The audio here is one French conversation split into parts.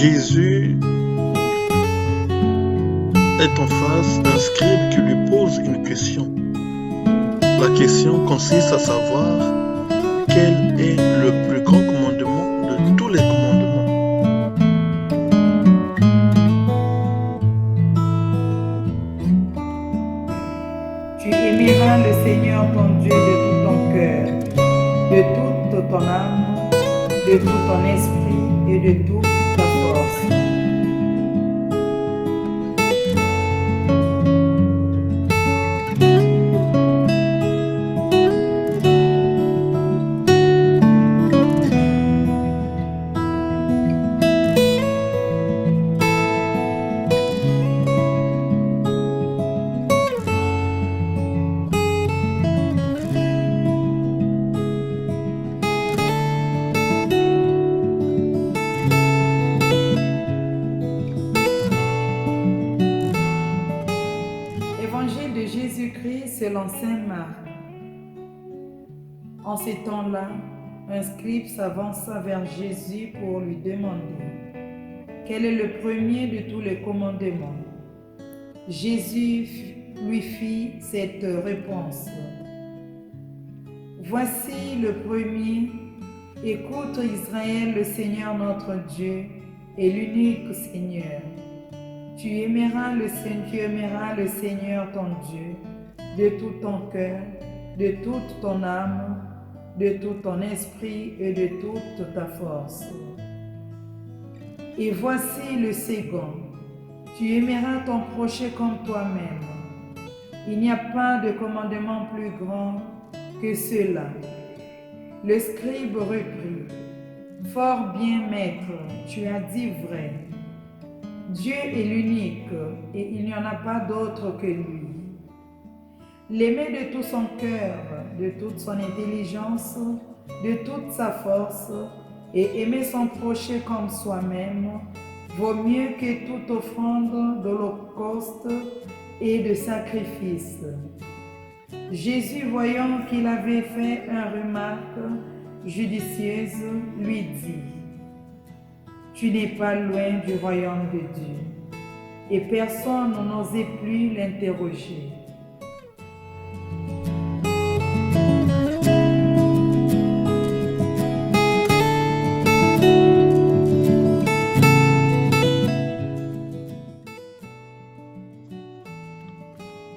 Jésus est en face d'un scribe qui lui pose une question. La question consiste à savoir quel est le plus grand commandement de tous les commandements. Tu aimeras le Seigneur ton Dieu de tout ton cœur, de toute ton âme, de tout ton esprit et de toute ta force. Évangile de Jésus-Christ selon saint Marc. En ces temps-là, un scribe s'avança vers Jésus pour lui demander quel est le premier de tous les commandements. Jésus lui fit cette réponse. Voici le premier. Écoute Israël, le Seigneur notre Dieu est l'unique Seigneur. Tu aimeras le Seigneur ton Dieu de tout ton cœur, de toute ton âme, de tout ton esprit et de toute ta force. Et voici le second. Tu aimeras ton prochain comme toi-même. Il n'y a pas de commandement plus grand que cela. Le scribe reprit. Fort bien, maître, tu as dit vrai. Dieu est l'unique et il n'y en a pas d'autre que lui. L'aimer de tout son cœur, de toute son intelligence, de toute sa force et aimer son prochain comme soi-même vaut mieux que toute offrande d'holocauste et de sacrifice. Jésus, voyant qu'il avait fait une remarque judicieuse, lui dit: Tu n'es pas loin du royaume de Dieu. Et personne n'osait plus l'interroger.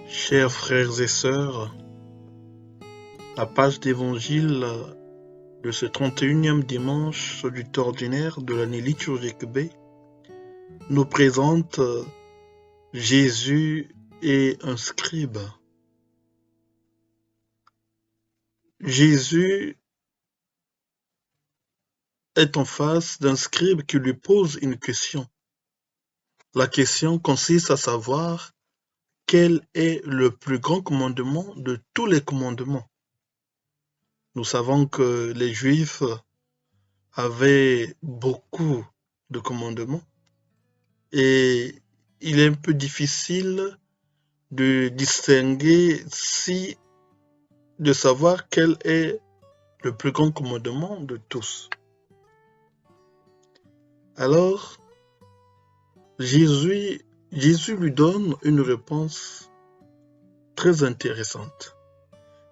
Chers frères et sœurs, la page d'évangile de ce 31e dimanche du temps ordinaire de l'année liturgique B nous présente Jésus et un scribe. Jésus est en face d'un scribe qui lui pose une question. La question consiste à savoir quel est le plus grand commandement de tous les commandements. Nous savons que les Juifs avaient beaucoup de commandements et il est un peu difficile de distinguer de savoir quel est le plus grand commandement de tous. Alors, Jésus lui donne une réponse très intéressante.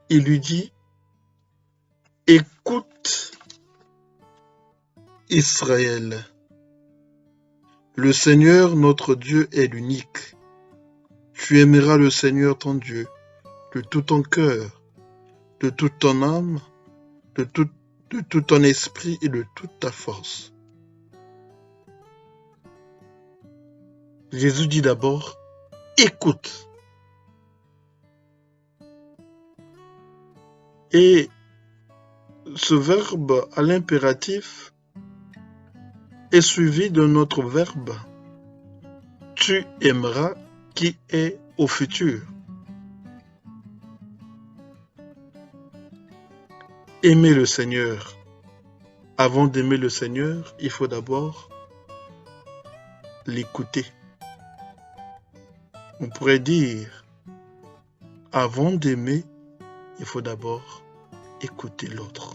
Il lui dit: Écoute Israël, le Seigneur notre Dieu est l'unique. Tu aimeras le Seigneur ton Dieu de tout ton cœur, de toute ton âme, de tout ton esprit et de toute ta force. Jésus dit d'abord: écoute. Et ce verbe à l'impératif est suivi d'un autre verbe, tu aimeras, qui est au futur. Aimer le Seigneur. Avant d'aimer le Seigneur, il faut d'abord l'écouter. On pourrait dire, avant d'aimer, il faut d'abord écouter l'autre.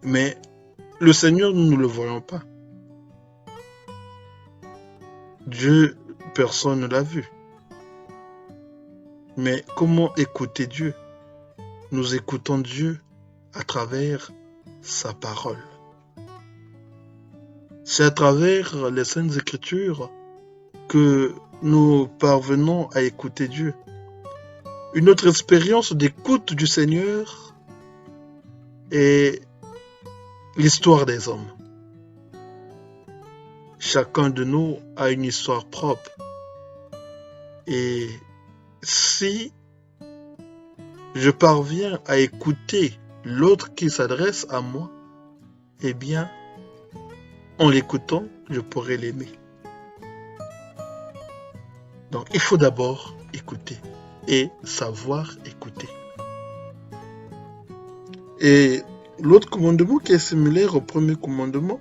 Mais le Seigneur, nous ne le voyons pas. Dieu, personne ne l'a vu. Mais comment écouter Dieu? Nous écoutons Dieu à travers sa parole. C'est à travers les Saintes Écritures que nous parvenons à écouter Dieu. Une autre expérience d'écoute du Seigneur est l'histoire des hommes. Chacun de nous a une histoire propre. Et si je parviens à écouter l'autre qui s'adresse à moi, eh bien, en l'écoutant, je pourrai l'aimer. Donc, il faut d'abord écouter et savoir écouter. Et l'autre commandement qui est similaire au premier commandement,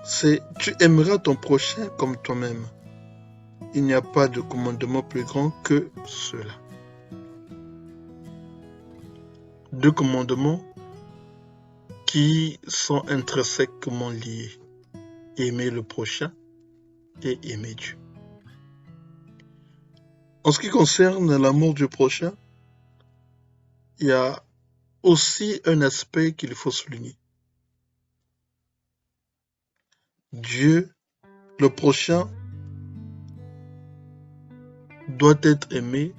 c'est « Tu aimeras ton prochain comme toi-même ». Il n'y a pas de commandement plus grand que cela. Deux commandements qui sont intrinsèquement liés. Aimer le prochain et aimer Dieu. En ce qui concerne l'amour du prochain, il y a aussi un aspect qu'il faut souligner. Dieu, le prochain, doit être aimé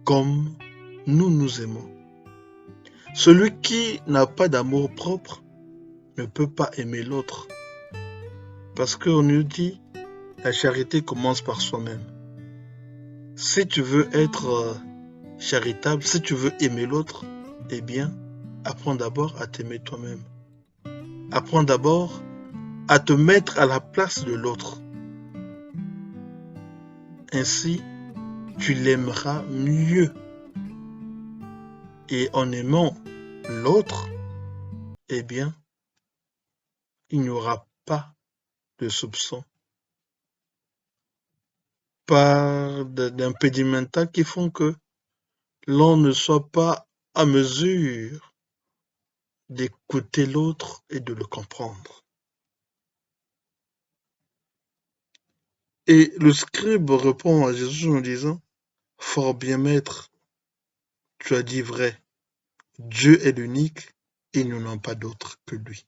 comme nous nous aimons. Celui qui n'a pas d'amour propre ne peut pas aimer l'autre. Parce qu'on nous dit, la charité commence par soi-même. Si tu veux être charitable, si tu veux aimer l'autre, eh bien, apprends d'abord à t'aimer toi-même. Apprends d'abord à te mettre à la place de l'autre. Ainsi, tu l'aimeras mieux. Et en aimant l'autre, eh bien, il n'y aura pas de soupçon, pas d'impédimenta qui font que l'on ne soit pas à mesure d'écouter l'autre et de le comprendre. Et le scribe répond à Jésus en disant, « Fort bien, maître, tu as dit vrai. Dieu est l'unique et il n'y en a pas d'autre que lui.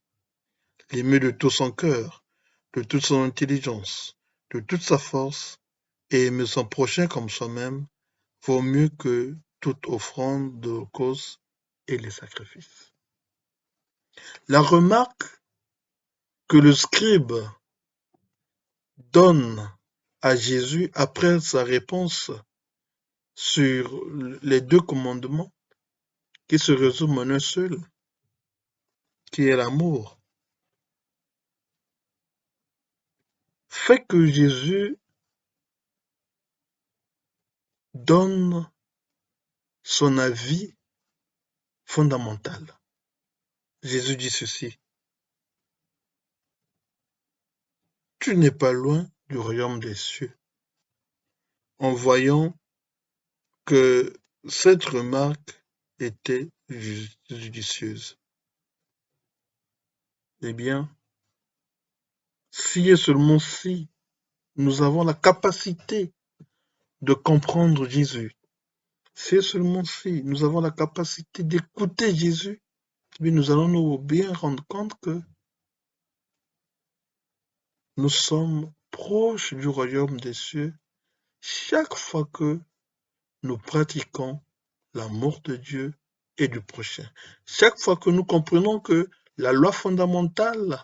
L'aimer de tout son cœur, de toute son intelligence, de toute sa force, et aimer son prochain comme soi-même, vaut mieux que toute offrande d'holocauste et les sacrifices. » La remarque que le scribe donne à Jésus après sa réponse sur les deux commandements qui se résument en un seul, qui est l'amour, fait que Jésus donne son avis fondamental. Jésus dit ceci, « Tu n'es pas loin du royaume des cieux. » En voyant que cette remarque était judicieuse. Eh bien, si et seulement si nous avons la capacité de comprendre Jésus, si et seulement si nous avons la capacité d'écouter Jésus, eh nous allons nous bien rendre compte que nous sommes proches du royaume des cieux chaque fois que nous pratiquons l'amour de Dieu et du prochain. Chaque fois que nous comprenons que la loi fondamentale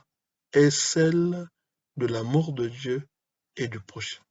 est celle de l'amour de Dieu et du prochain.